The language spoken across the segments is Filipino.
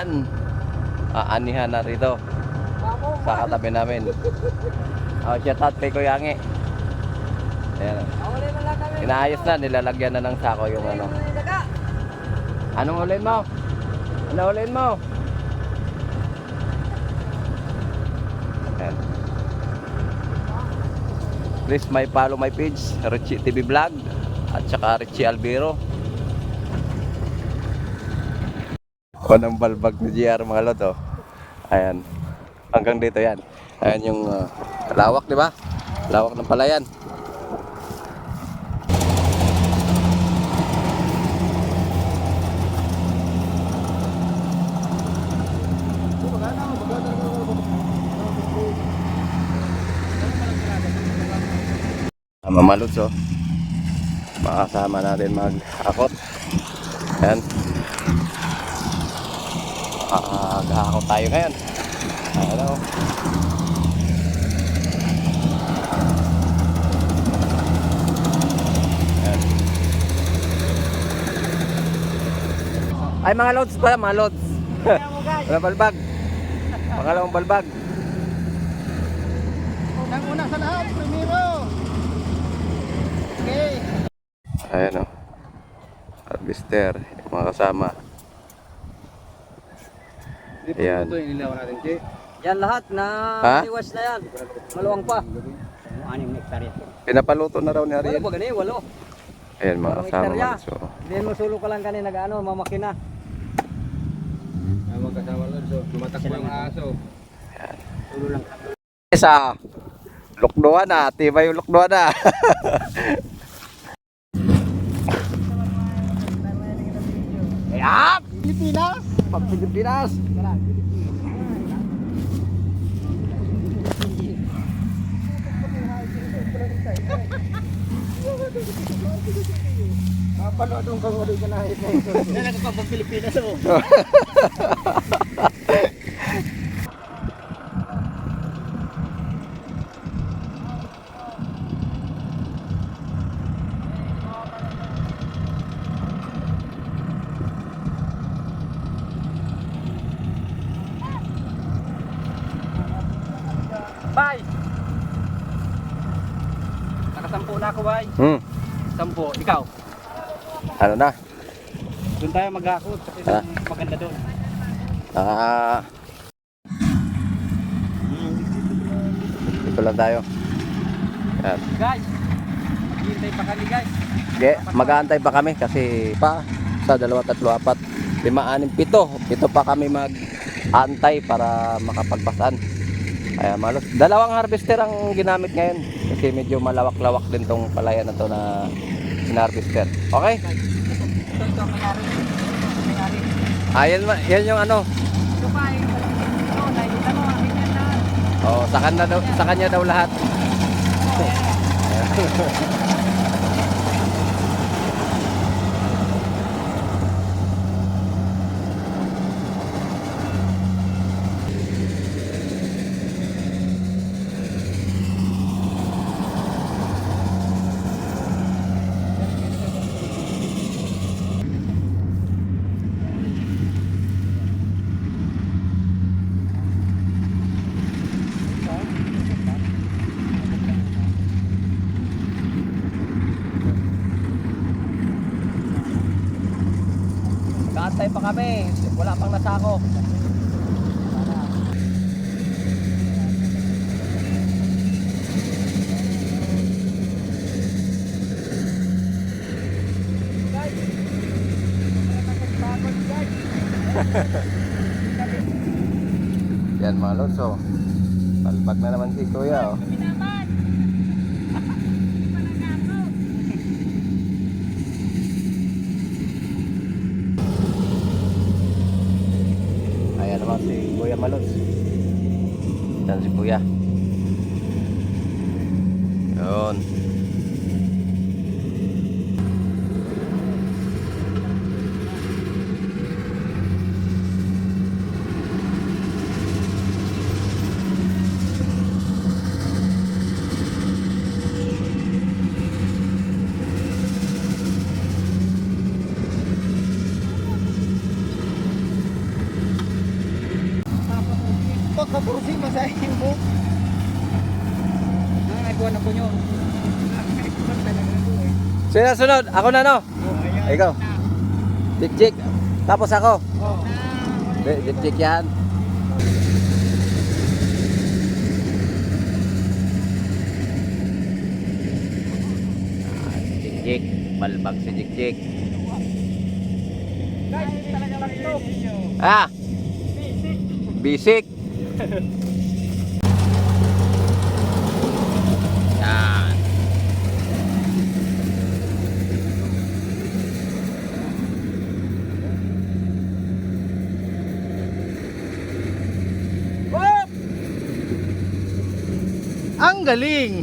Yan. Aanihan na rito. Sa katabi namin. Shout out kay Kuya Angi. Ayan. Inaayos na, nilalagyan na ng sako yung ano. Anong ulin mo? Ano ulin mo? Ayan. Please follow my page, Richie TV Vlog at saka Richie Albero. Panang balbag ni JR mga lot, oh. Ayan. Hanggang dito yan. Ayan yung lawak, di ba? Lawak ng palayan. Mamaluts, oh. Makasama natin mag-akot. Ayan. Mag-akot tayo ngayon. Ayan, oh. Ayan. Ay, mga loads pala, mga loads. Wala balbag. Pangalawang balbag. Ang una sa lahat, primero. Okay. Ayan, oh. Harvester, yung mga kasama. Ayan. Ito yung ilaw natin, Che. Yan lahat na iwas na yan. Maluwang pa. 6 hektarya. Pinapaluto na raw ni Ariel. Walo ba gani? Walo. Ayan, mga kasama hektarya. mga so. Hindi mo sulo ka lang kanina nag-ano, mamakina. Magkasama lang, so tumatakbo yung aso. Ayan. Sulo lang. Isa. Lukduan na, tibay yung lukduan na. Ayan! Pilipinas! Pag Pilipinas! Kapanood ang kanguri ka na ito. Yan ang kapag Pilipinas mo. Bye! Nakasampu na ako, bye. 10, ikaw. Ano na? Doon tayo mag-akot kasi maganda doon. Dito lang tayo. Ayan. Guys, maghihintay pa kami guys. Mag-aantay pa kami kasi pa sa 2, 3, 4, 5, 6, 7. 7 pa kami mag-aantay para makapagpasan. Kaya malos. 2 harvester ang ginamit ngayon kasi medyo malawak-lawak din tong palayan na to na harvester. Okay? Ito mayari. Yan yung ano. Ito pa eh. Ito, nakikita mo, akin yan lahat. Oh, sa kanya daw lahat. Mag-aantay pa kami. Wala pang nasako. Yan mga lods, oh. Palbag na naman si Kuya, oh. Ayan naman si Kuya Malods. Yan si Kuya. Yun. makaporsi, masahin mo. Ay, buwan ako nyo. Sino sunod? Ako na, no? Ikaw. Jik-jik. Tapos ako. Jik-jik yan. Jik-jik. Balbag si Jik-jik. Ah! Bisik. Yan. Ang galing!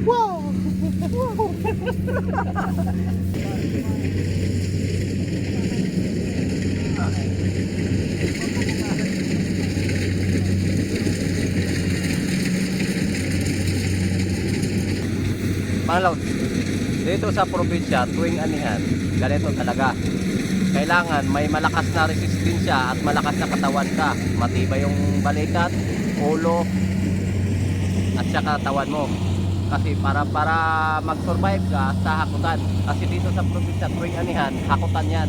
Wow! Pangalaw, dito sa probinsya, tuwing anihan, ganito talaga. Kailangan may malakas na resistensya at malakas na katawan ka. Matibay yung balikat, ulo, at saka katawan mo. Kasi para mag-survive ka sa hakutan. Kasi dito sa probinsya, tuwing anihan, hakutan yan.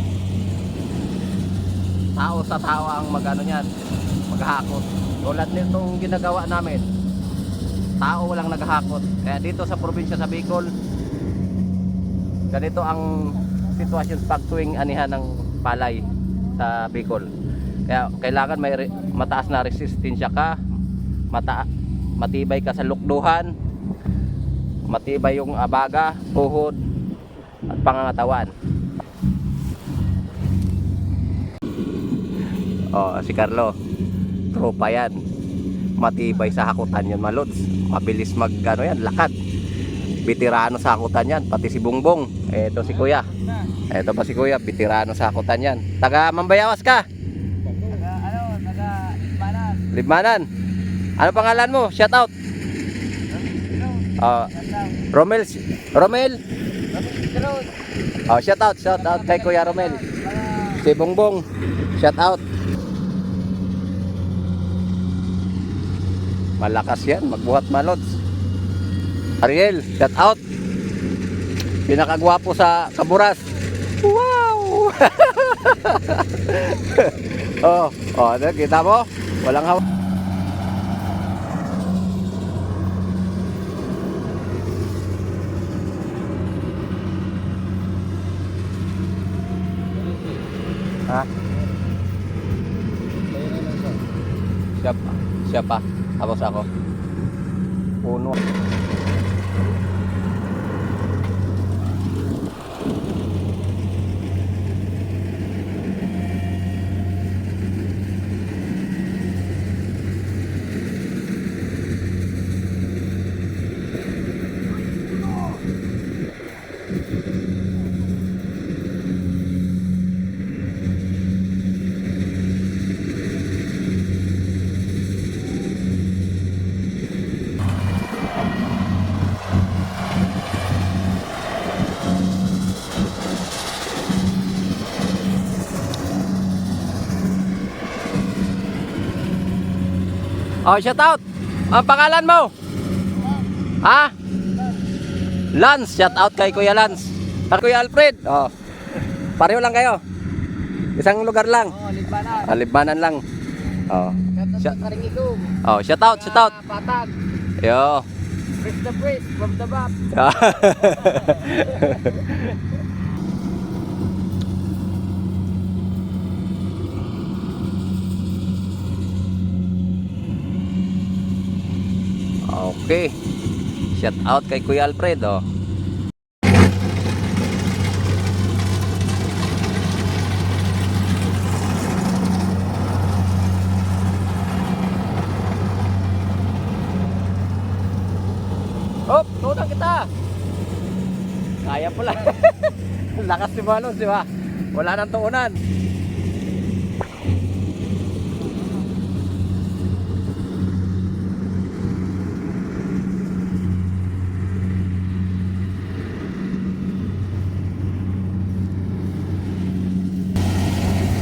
Tao sa tao ang magano yan, maghahakot. Tulad nitong ginagawa namin, tao walang naghahakot. Kaya dito sa probinsya sa Bicol, ganito ang sitwasyon pag tuwing anihan ng palay sa Bicol. Kaya kailangan may mataas na resistensya ka, matibay ka sa lukduhan, matibay yung abaga, tuhod at pangangatawan. Oh, si Carlo, tropa yan. Matibay sa hakutan yan, malods. Mabilis mag ano yan, lakad. Bitirano sa hakutan yan, pati si Bongbong. Eto si Kuya. Eto pa si Kuya, bitirano sa hakutan yan. Taga Mambayawas ka? Taga Libmanan. Libmanan. Ano pangalan mo? Shout out. Romel. Romel. Oh, shout out kay Kuya Romel. Si Bongbong. Shout out. Malakas yan, magbuhat malods. Ariel, shout out. Pinakagwapo sa Kaburas. Wow! oh, kita mo? Walang hawa. Ha? Siya pa. Tapos ako. Puno. Oh, shout out. Ang pangalan mo? Ha? Lance, shout out kay Kuya Lance. Kuya Alfred. Oh. Pareho lang kayo. Isang lugar lang. Oh, Libmanan. Libmanan lang. Oh. Karingigong. Oh, shout out. Patag. Yo. Press the press from the back. Okay. Shout out kay Kuya Alfred, oh. Hop, tunan kita. Kaya pala. Lakas si Manos, di ba? Wala nang tuunan.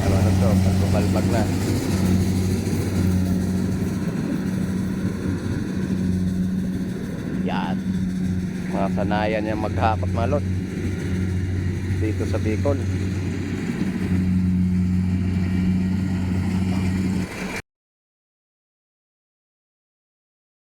Manos to, Lumalbag na. Yan. Mga sanayan niya maghakot malot dito sa Bicol.